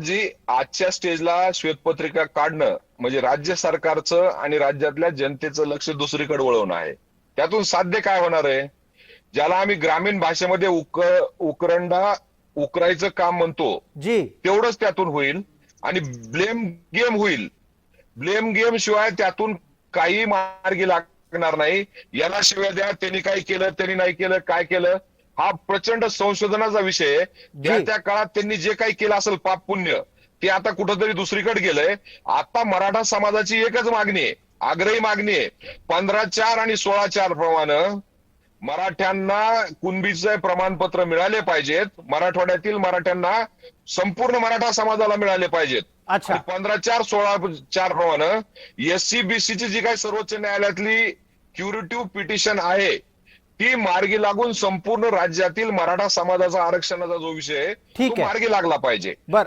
जी आजच्या स्टेजला श्वेतपत्रिका काढणं म्हणजे राज्य सरकारचं आणि राज्यातल्या जनतेचं लक्ष दुसरीकडे वळवणं आहे. त्यातून साध्य काय होणार आहे? ज्याला आम्ही ग्रामीण भाषेमध्ये उकरंडा उकरायचं काम म्हणतो, जी तेवढंच त्यातून होईल आणि ब्लेम गेम होईल. ब्लेम गेम शिवाय त्यातून काही मार्गी लागणार नाही. याला शिवाय द्या, त्यांनी काय केलं, त्यांनी नाही केलं, काय केलं, हा प्रचंड संशोधनाचा विषय आहे. त्या जी त्या काळात त्यांनी जे काही केलं असेल पाप पुण्य, ते आता कुठंतरी दुसरीकडे गेलंय. आता मराठा समाजाची एकच मागणी आहे, आग्रही मागणी आहे, 15/4 आणि 16/4 प्रमाणे मराठ्यांना कुणबीचे प्रमाणपत्र मिळाले पाहिजेत. मराठवाड्यातील मराठ्यांना, संपूर्ण मराठा समाजाला मिळाले पाहिजेत. अच्छा. आणि 15/4 16/4 प्रमाणे एससी बीसीची जी काही सर्वोच्च न्यायालयातली क्युरेटिव्ह पिटिशन आहे ती मार्गी लागून संपूर्ण राज्यातील मराठा समाजाचा आरक्षणाचा जो विषय आहे तो ठीक आहे. मार्गी लागला पाहिजे. बर